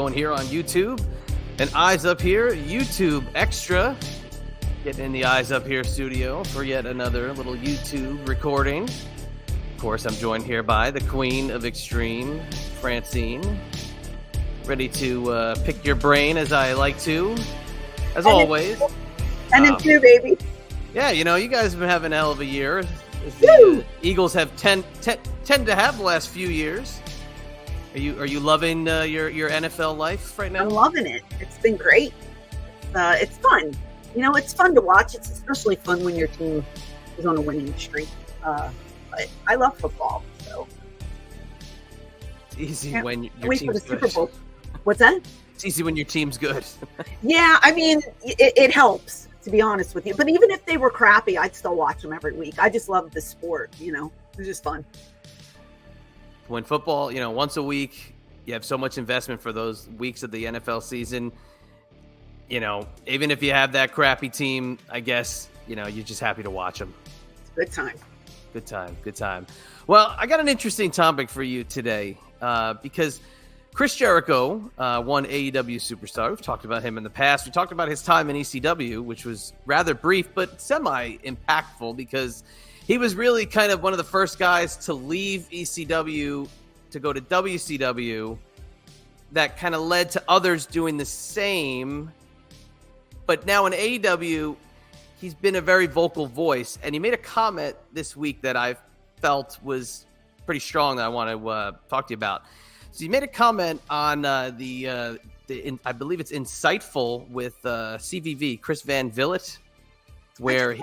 going here on YouTube. And Eyes Up Here, YouTube Extra. Getting in the Eyes Up Here studio for yet another little YouTube recording. Of course, I'm joined here by the Queen of Extreme, Francine. Ready to pick your brain as I like to, as always. And in two, baby. Yeah, you know, you guys have been having a hell of a year. The Eagles have tend to have the last few years. Are you loving your NFL life right now? I'm loving it. It's been great. It's fun. You know, it's fun to watch. It's especially fun when your team is on a winning streak. But I love football, so it's easy when your team's good. Super Bowl. What's that? It's easy when your team's good. Yeah, I mean, it helps, to be honest with you. But even if they were crappy, I'd still watch them every week. I just love the sport, you know. It's just fun. When football, you know, once a week, you have so much investment for those weeks of the NFL season. You know, even if you have that crappy team, I guess, you know, you're just happy to watch them. Good time. Good time. Good time. Well, I got an interesting topic for you today because Chris Jericho, one AEW superstar. We've talked about him in the past. We talked about his time in ECW, which was rather brief, but semi-impactful because he was really kind of one of the first guys to leave ECW to go to WCW. That kind of led to others doing the same. But now in AEW, he's been a very vocal voice. And he made a comment this week that I felt was pretty strong that I want to talk to you about. So he made a comment on I believe it's Insightful with CVV, Chris Van Vliet, where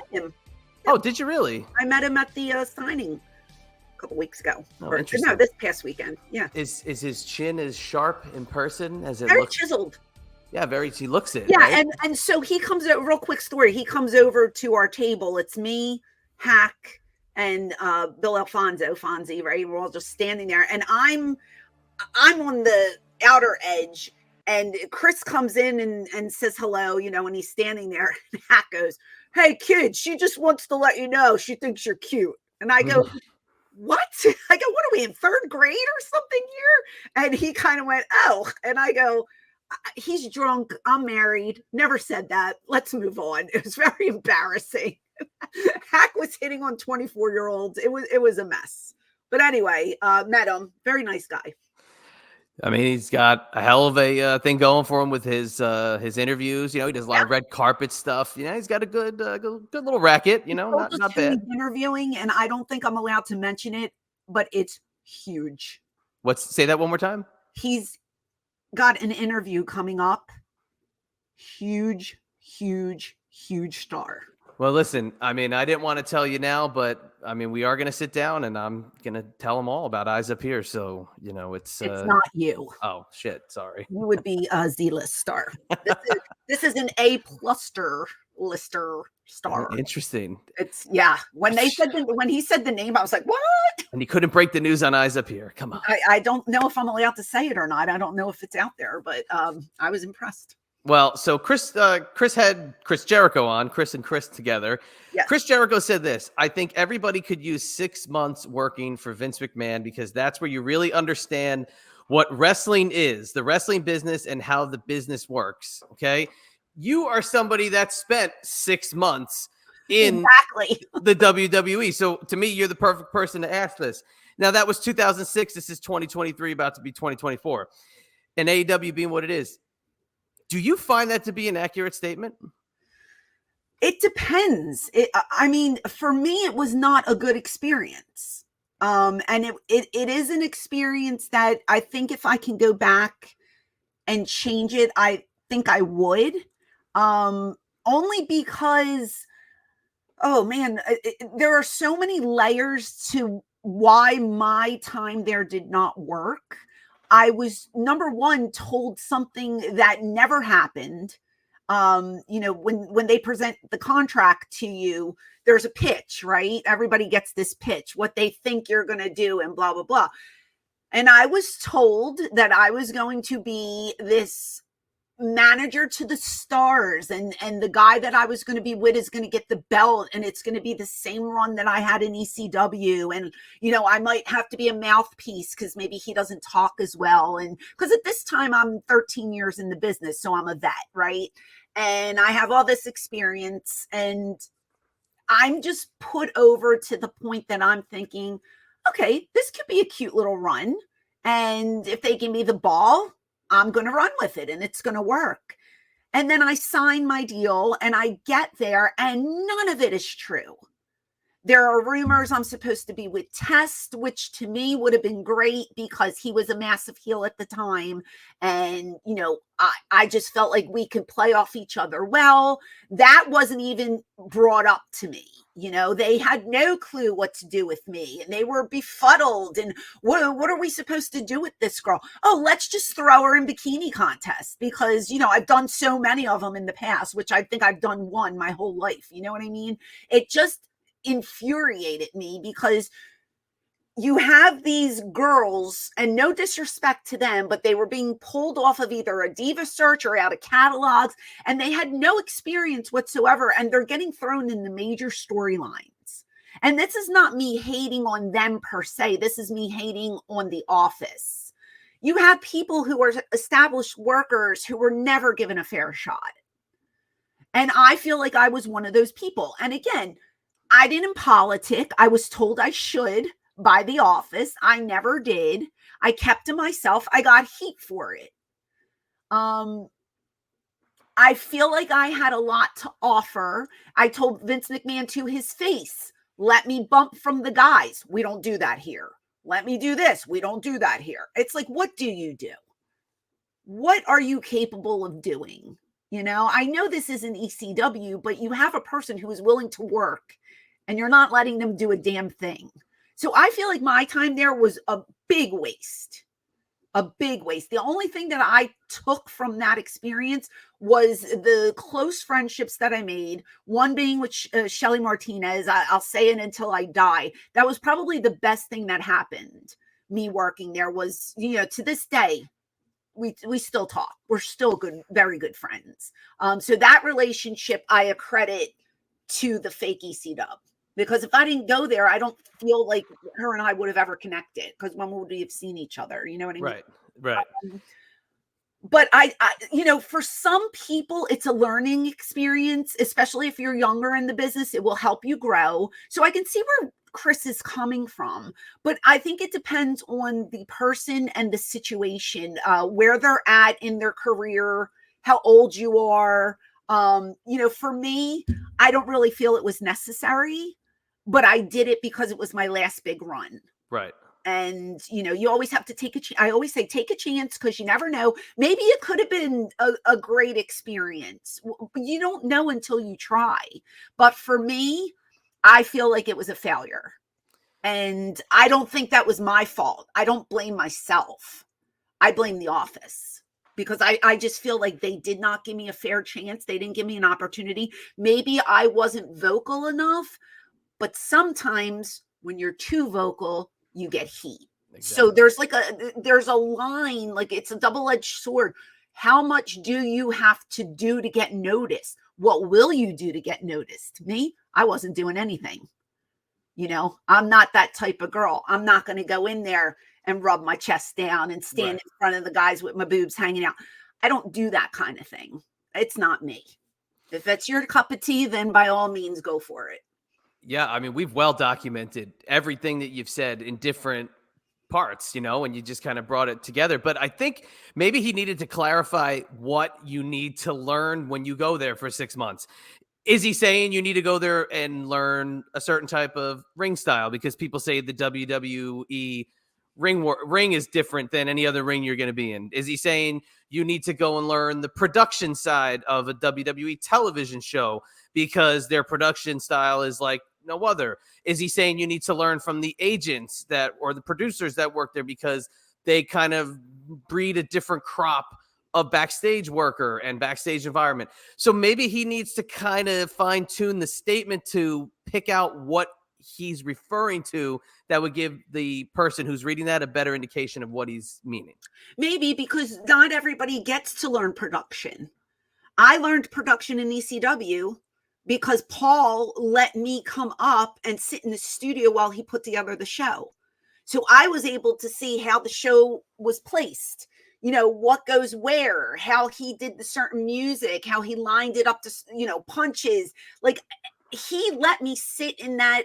Oh, did you really? I met him at the signing a couple weeks ago. Oh, interesting. No, this past weekend. Yeah. Is his chin as sharp in person as it very looks? Chiseled. Yeah, he looks it. Yeah, right? and so he comes out, real quick story. He comes over to our table. It's me, Hack, and Bill Fonzie, right? We're all just standing there. And I'm on the outer edge. And Chris comes in and says hello, you know, and he's standing there. And Hack goes, "Hey, kid, she just wants to let you know she thinks you're cute." And I go, "What?" I go, "What are we in third grade or something here?" And he kind of went, "Oh." And I go, "He's drunk. I'm married. Never said that. Let's move on." It was very embarrassing. Hack was hitting on 24-year-olds. It was a mess. But anyway, met him. Very nice guy. I mean, he's got a hell of a thing going for him with his interviews. You know, he does a lot of red carpet stuff. You know, he's got a good little racket. You know, not bad. Interviewing, and I don't think I'm allowed to mention it, but it's huge. Say that one more time? He's got an interview coming up. Huge star. Well, listen, I mean, I didn't want to tell you now, but I mean, we are going to sit down and I'm going to tell them all about Eyes Up Here. So, you know, it's not you. Oh, shit. Sorry. You would be a Z-list star. This is an A-pluster lister star. Interesting. It's When he said the name, I was like, what? And he couldn't break the news on Eyes Up Here. Come on. I don't know if I'm allowed to say it or not. I don't know if it's out there, but I was impressed. Well, so Chris had Chris Jericho on, Chris and Chris together. Yes. Chris Jericho said this: "I think everybody could use 6 months working for Vince McMahon because that's where you really understand what wrestling is, the wrestling business and how the business works." Okay. You are somebody that spent 6 months in the WWE. So to me, you're the perfect person to ask this. Now that was 2006. This is 2023, about to be 2024. And AEW being what it is. Do you find that to be an accurate statement? It depends. I mean, for me, it was not a good experience. And it is an experience that I think if I can go back and change it, I think I would. Only because, oh man, there are so many layers to why my time there did not work. I was, number one, told something that never happened. You know, when they present the contract to you, there's a pitch, right? Everybody gets this pitch, what they think you're going to do and blah, blah, blah. And I was told that I was going to be this manager to the stars, and the guy that I was going to be with is going to get the belt, and it's going to be the same run that I had in ECW. And I might have to be a mouthpiece because maybe he doesn't talk as well, and because at this time I'm 13 years in the business, so I'm a vet, right? And I have all this experience, and I'm just put over to the point that I'm thinking, okay, this could be a cute little run, and if they give me the ball, I'm going to run with it and it's going to work. And then I sign my deal and I get there and none of it is true. There are rumors I'm supposed to be with Test, which to me would have been great because he was a massive heel at the time. And, I just felt like we could play off each other well. That wasn't even brought up to me. They had no clue what to do with me and they were befuddled. And what are we supposed to do with this girl? Oh, let's just throw her in bikini contests because, I've done so many of them in the past, which I think I've done one my whole life. You know what I mean? It just infuriated me because you have these girls, and no disrespect to them, but they were being pulled off of either a diva search or out of catalogs, and they had no experience whatsoever, and they're getting thrown in the major storylines. And this is not me hating on them per se. This is me hating on the office. You have people who are established workers who were never given a fair shot. And I feel like I was one of those people. And again, I didn't politic. I was told I should by the office. I never did. I kept to myself. I got heat for it. I feel like I had a lot to offer. I told Vince McMahon to his face, let me bump from the guys. We don't do that here. Let me do this. We don't do that here. It's like, what do you do? What are you capable of doing? I know this isn't ECW, but you have a person who is willing to work and you're not letting them do a damn thing. So I feel like my time there was a big waste. A big waste. The only thing that I took from that experience was the close friendships that I made. One being with Shelly Martinez. I'll say it until I die. That was probably the best thing that happened. Me working there was, to this day, we still talk. We're still good, very good friends. So that relationship I accredit to the fake ECW. Because if I didn't go there, I don't feel like her and I would have ever connected. Because when would we have seen each other? You know what I mean? Right. But I, for some people, it's a learning experience, especially if you're younger in the business. It will help you grow. So I can see where Chris is coming from. But I think it depends on the person and the situation, where they're at in their career, how old you are. For me, I don't really feel it was necessary. But I did it because it was my last big run. Right. And, you always have to take a chance. I always say, take a chance because you never know. Maybe it could have been a great experience. You don't know until you try. But for me, I feel like it was a failure. And I don't think that was my fault. I don't blame myself. I blame the office. Because I just feel like they did not give me a fair chance. They didn't give me an opportunity. Maybe I wasn't vocal enough. But sometimes when you're too vocal, you get heat. Exactly. So there's a line, like it's a double-edged sword. How much do you have to do to get noticed? What will you do to get noticed? Me, I wasn't doing anything. I'm not that type of girl. I'm not going to go in there and rub my chest down and stand in front of the guys with my boobs hanging out. I don't do that kind of thing. It's not me. If that's your cup of tea, then by all means, go for it. Yeah, I mean, we've well documented everything that you've said in different parts, and you just kind of brought it together. But I think maybe he needed to clarify what you need to learn when you go there for 6 months. Is he saying you need to go there and learn a certain type of ring style? Because people say the WWE ring is different than any other ring you're going to be in. Is he saying you need to go and learn the production side of a WWE television show because their production style is like no other? Is he saying you need to learn from the agents or the producers that work there because they kind of breed a different crop of backstage worker and backstage environment? So maybe he needs to kind of fine tune the statement to pick out what he's referring to that would give the person who's reading that a better indication of what he's meaning? Maybe because not everybody gets to learn production. I learned production in ECW because Paul let me come up and sit in the studio while he put together the show. So I was able to see how the show was placed, what goes where, how he did the certain music, how he lined it up to, punches. Like, he let me sit in that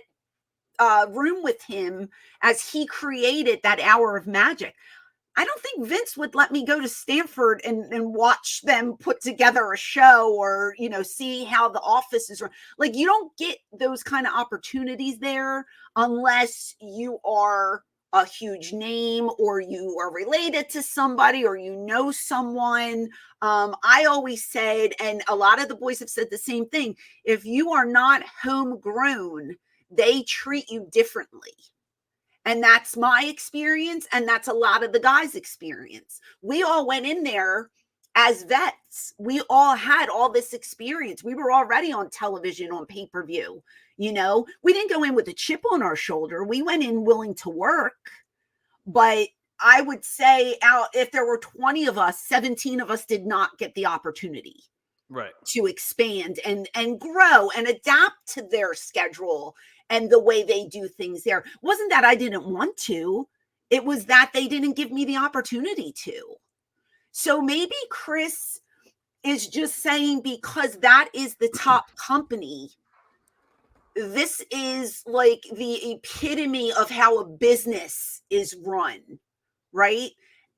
room with him as he created that hour of magic. I don't think Vince would let me go to Stanford and watch them put together a show or, see how the office is run. Like, you don't get those kind of opportunities there unless you are a huge name or you are related to somebody or someone. I always said, and a lot of the boys have said the same thing, if you are not homegrown, they treat you differently. And that's my experience. And that's a lot of the guys' experience. We all went in there as vets. We all had all this experience. We were already on television, on pay-per-view. We didn't go in with a chip on our shoulder. We went in willing to work. But I would say if there were 20 of us, 17 of us did not get the opportunity to expand and grow and adapt to their schedule and the way they do things there. It wasn't that I didn't want to. It was that they didn't give me the opportunity to. So maybe Chris is just saying, because that is the top company, this is like the epitome of how a business is run, right?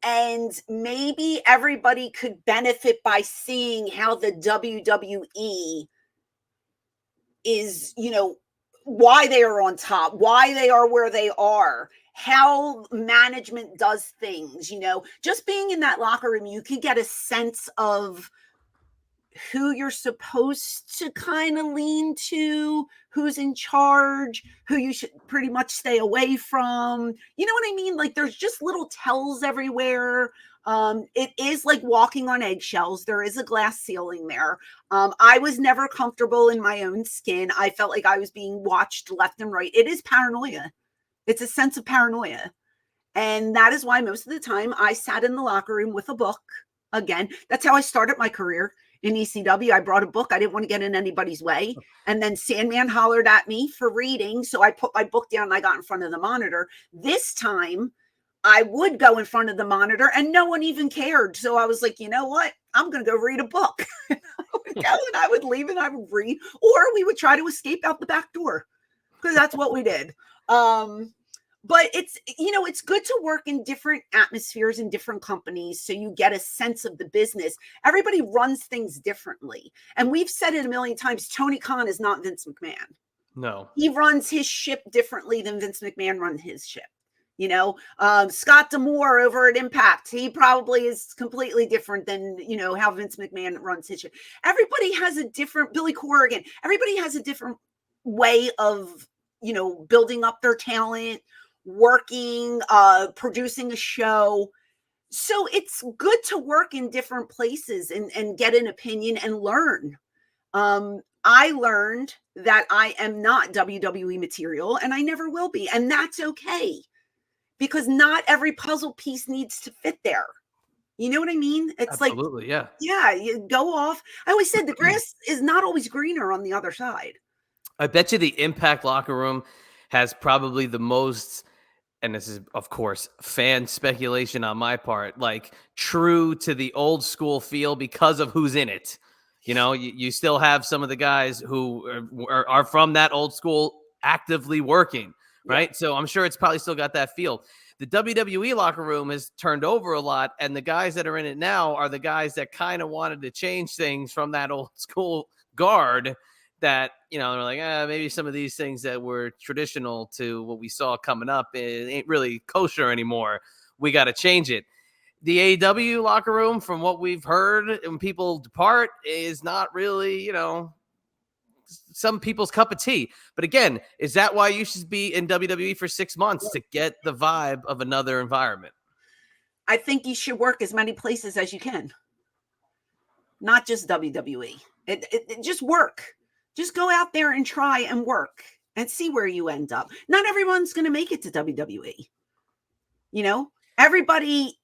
And maybe everybody could benefit by seeing how the WWE is, why they are on top, why they are where they are, how management does things, just being in that locker room, you can get a sense of who you're supposed to kind of lean to, who's in charge, who you should pretty much stay away from. You know what I mean? Like, there's just little tells everywhere. It is like walking on eggshells. There is a glass ceiling there. I was never comfortable in my own skin. I felt like I was being watched left and right. It is paranoia. It's a sense of paranoia. And that is why most of the time I sat in the locker room with a book. Again, that's how I started my career in ECW. I brought a book. I didn't want to get in anybody's way. And then Sandman hollered at me for reading. So I put my book down and I got in front of the monitor. This time I would go in front of the monitor and no one even cared. So I was like, you know what? I'm going to go read a book. I would go and I would leave and I would read, or we would try to escape out the back door, because that's what we did. But it's, it's good to work in different atmospheres in different companies so you get a sense of the business. Everybody runs things differently. And we've said it a million times, Tony Khan is not Vince McMahon. No. He runs his ship differently than Vince McMahon runs his ship. Scott D'Amore over at Impact, he probably is completely different than, how Vince McMahon runs his ship. Everybody has a different, Billy Corrigan, everybody has a different way of, building up their talent, working, producing a show. So it's good to work in different places and get an opinion and learn. I learned that I am not WWE material and I never will be. And that's okay, because not every puzzle piece needs to fit there. You know what I mean? It's absolutely, yeah, you go off. I always said the grass is not always greener on the other side. I bet you the Impact locker room has probably the most, and this is, of course, fan speculation on my part, like true to the old school feel because of who's in it. You still have some of the guys who are from that old school actively working, right? Yeah. So I'm sure it's probably still got that feel. The WWE locker room has turned over a lot, and the guys that are in it now are the guys that kind of wanted to change things from that old school guard that, they're like, maybe some of these things that were traditional to what we saw coming up, it ain't really kosher anymore. We got to change it. The AEW locker room, from what we've heard when people depart, is not really, some people's cup of tea. But again, is that why you should be in WWE for 6 months, to get the vibe of another environment? I think you should work as many places as you can. Not just WWE. It just work. Just go out there and try and work. and see where you end up. Not everyone's going to make it to WWE. You know, everybody,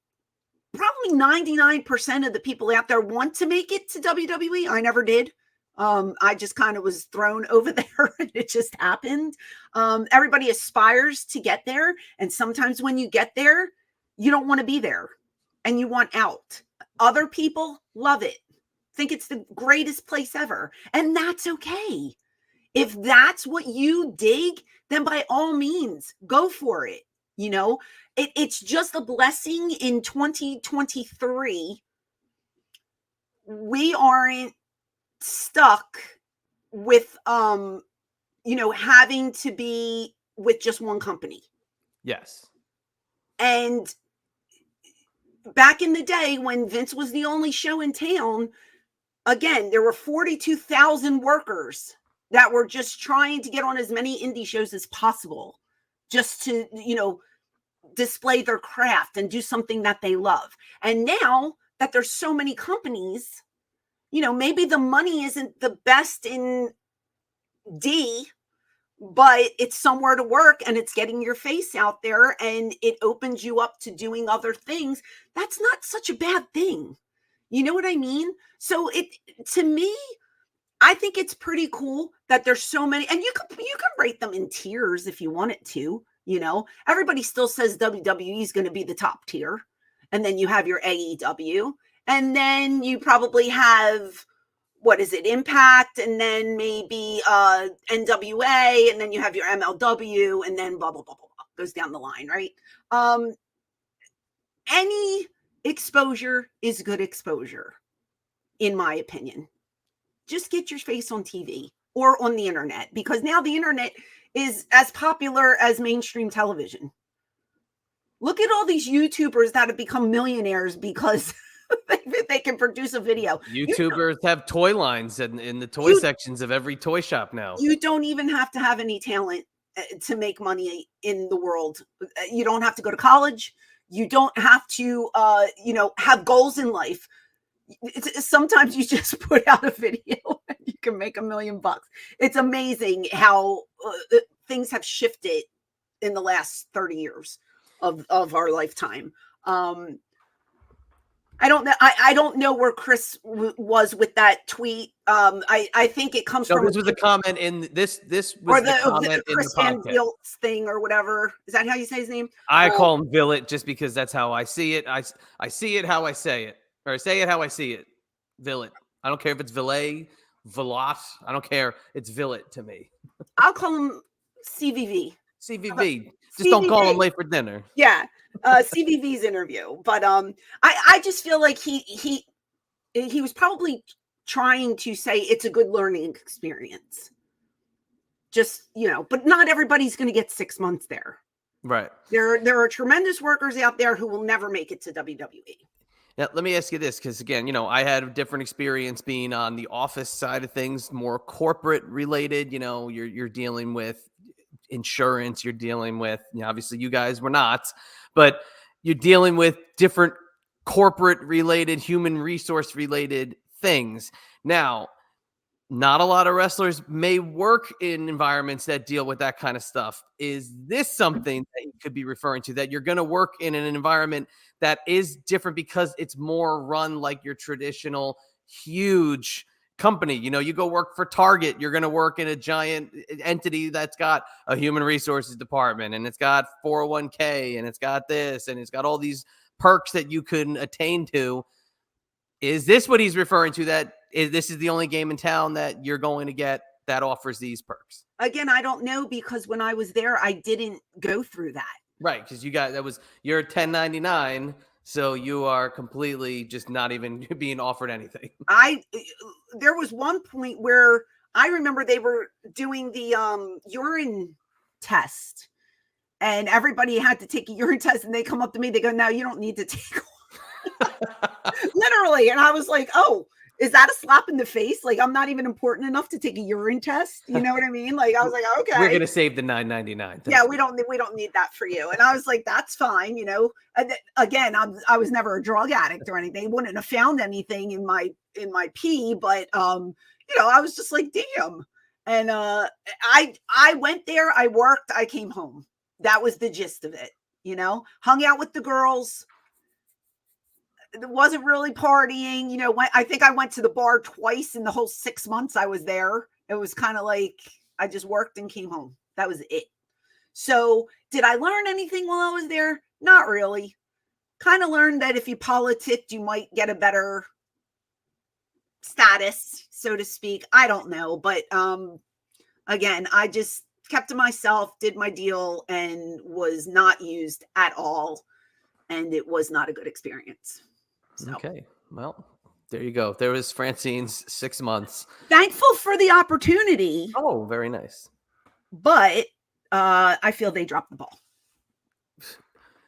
probably 99% of the people out there want to make it to WWE. I never did. I just kind of was thrown over there and it just happened. Everybody aspires to get there. And sometimes when you get there, you don't want to be there and you want out. Other people love it, think it's the greatest place ever. And that's okay. If that's what you dig, then by all means, go for it. You know, it's just a blessing in 2023. We aren't stuck with, having to be with just one company. Yes. And back in the day when Vince was the only show in town, again, there were 42,000 workers that were just trying to get on as many indie shows as possible just to, display their craft and do something that they love. And now that there's so many companies, maybe the money isn't the best in D, but it's somewhere to work and it's getting your face out there and it opens you up to doing other things. That's not such a bad thing. You know what I mean? So to me, I think it's pretty cool that there's so many, and you can rate them in tiers if you want it to. Everybody still says WWE is going to be the top tier, and then you have your AEW, and then you probably have, what is it, Impact, and then maybe NWA, and then you have your MLW, and then blah blah blah blah blah, goes down the line, right? Any exposure is good exposure, in my opinion. Just get your face on TV or on the internet, because now the internet is as popular as mainstream television. Look at all these YouTubers that have become millionaires because they can produce a video. YouTubers have toy lines in the toy sections of every toy shop now. You don't even have to have any talent to make money in the world. You don't have to go to college. You don't have to, have goals in life. Sometimes you just put out a video and you can make $1 million. It's amazing how things have shifted in the last 30 years of our lifetime. I don't know. I don't know where Chris was with that tweet. I think it comes from. This was a comment in this. This was the comment in Chris the podcast. Van Vilt's thing or whatever. Is that how you say his name? I call him Villet just because that's how I see it. I see it how I say it. Or I say it how I see it. Villet. I don't care if it's Villet, Villat. I don't care. It's Villet to me. I'll call him CVV. CVV. Just don't call him late for dinner. Yeah. CVV's interview. But I just feel like he was probably trying to say it's a good learning experience. Just, but not everybody's going to get 6 months there. Right. There are tremendous workers out there who will never make it to WWE. Now, let me ask you this, because again, I had a different experience being on the office side of things, more corporate related. You're dealing with insurance, you're dealing with, obviously you guys were not, but you're dealing with different corporate related, human resource related things. Now, not a lot of wrestlers may work in environments that deal with that kind of stuff. Is this something that you could be referring to, that you're going to work in an environment that is different because it's more run like your traditional huge company? You go work for Target, you're going to work in a giant entity that's got a human resources department, and it's got 401k, and it's got this, and it's got all these perks that you can attain to. Is this what he's referring to, that this is the only game in town that you're going to get that offers these perks? Again, I don't know, because when I was there, I didn't go through that. Right, because you're 1099, so you are completely just not even being offered anything. There was one point where I remember they were doing the urine test, and everybody had to take a urine test, and they come up to me, they go, "No, you don't need to take one." Literally. And I was like, oh, is that a slap in the face? Like, I'm not even important enough to take a urine test. You know what I mean? Like, I was like, okay, we're gonna save the $9.99. Yeah, we don't need that for you. And I was like, that's fine. And again, I was never a drug addict or anything. They wouldn't have found anything in my pee, but I was just like, damn. And I went there, I worked, I came home. That was the gist of it, hung out with the girls. It wasn't really partying, I think I went to the bar twice in the whole 6 months I was there. It was kind of like I just worked and came home. That was it. So did I learn anything while I was there? Not really. Kind of learned that if you politicked, you might get a better status, so to speak. I don't know. But again, I just kept to myself, did my deal, and was not used at all. And it was not a good experience. So. Okay. Well, there you go. There was Francine's 6 months. Thankful for the opportunity. Oh, very nice. But I feel they dropped the ball.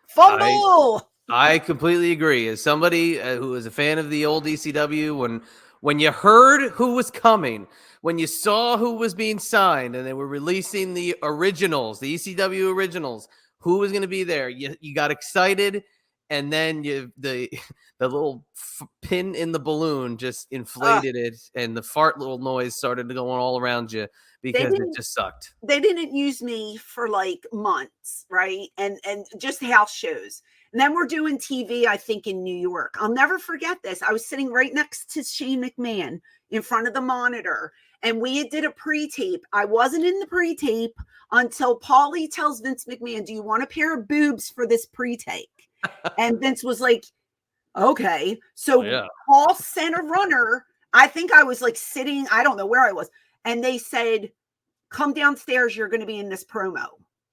Fumble! I completely agree. As somebody who is a fan of the old ECW, when you heard who was coming, when you saw who was being signed, and they were releasing the originals, the ECW originals, who was going to be there, you got excited, and then the little pin in the balloon just inflated it, and the fart little noise started going all around you because it just sucked. They didn't use me for like months, right? And just house shows. And then we're doing TV, I think, in New York. I'll never forget this. I was sitting right next to Shane McMahon in front of the monitor, and we did a pre-tape. I wasn't in the pre-tape until Paulie tells Vince McMahon, do you want a pair of boobs for this pre-tape? And Vince was like, okay. So Paul sent a runner. I think I was like sitting, I don't know where I was. And they said, come downstairs. You're going to be in this promo.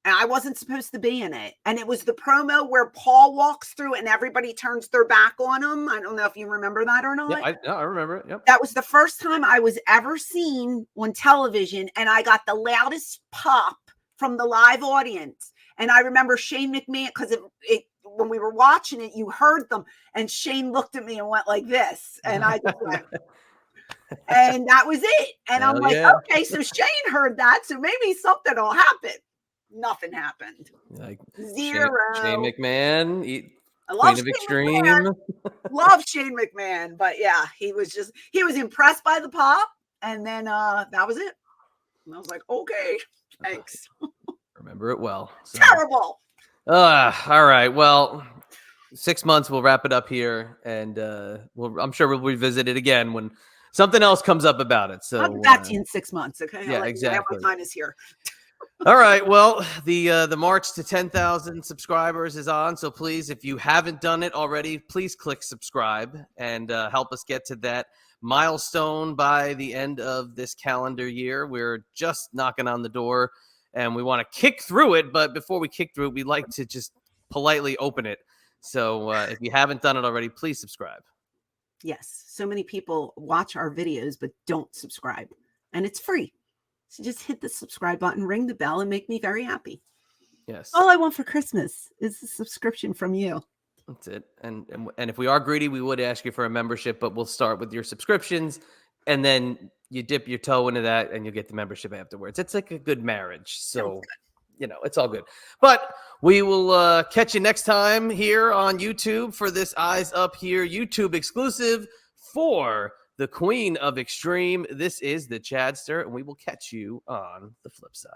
And I wasn't supposed to be in it. And it was the promo where Paul walks through and everybody turns their back on him. I don't know if you remember that or not. Yeah, I remember it. Yep. That was the first time I was ever seen on television. And I got the loudest pop from the live audience. And I remember Shane McMahon, because when we were watching it, you heard them. And Shane looked at me and went like this. And I just went, and that was it. And I'm like, okay, so Shane heard that. So maybe something will happen. Nothing happened. Like zero. Shane McMahon, I love Queen of Extreme. McMahon. Love Shane McMahon. But yeah, he was impressed by the pop. And then that was it. And I was like, okay, thanks. Remember it well. So. Terrible. All right. Well, 6 months, we'll wrap it up here. And I'm sure we'll revisit it again when something else comes up about it. So I'll be back to you in 6 months. Okay. Yeah, exactly. My time is here. All right. Well, the march to 10,000 subscribers is on. So please, if you haven't done it already, please click subscribe and help us get to that milestone by the end of this calendar year. We're just knocking on the door and we want to kick through it. But before we kick through it, we'd like to just politely open it. So if you haven't done it already, please subscribe. Yes. So many people watch our videos, but don't subscribe, and it's free. So just hit the subscribe button, ring the bell, and make me very happy. Yes. All I want for Christmas is a subscription from you. That's it. And if we are greedy, we would ask you for a membership, but we'll start with your subscriptions, and then you dip your toe into that, and you'll get the membership afterwards. It's like a good marriage. So, it's all good. But we will catch you next time here on YouTube for this Eyes Up Here YouTube exclusive for the Queen of Extreme. This is the Chadster, and we will catch you on the flip side.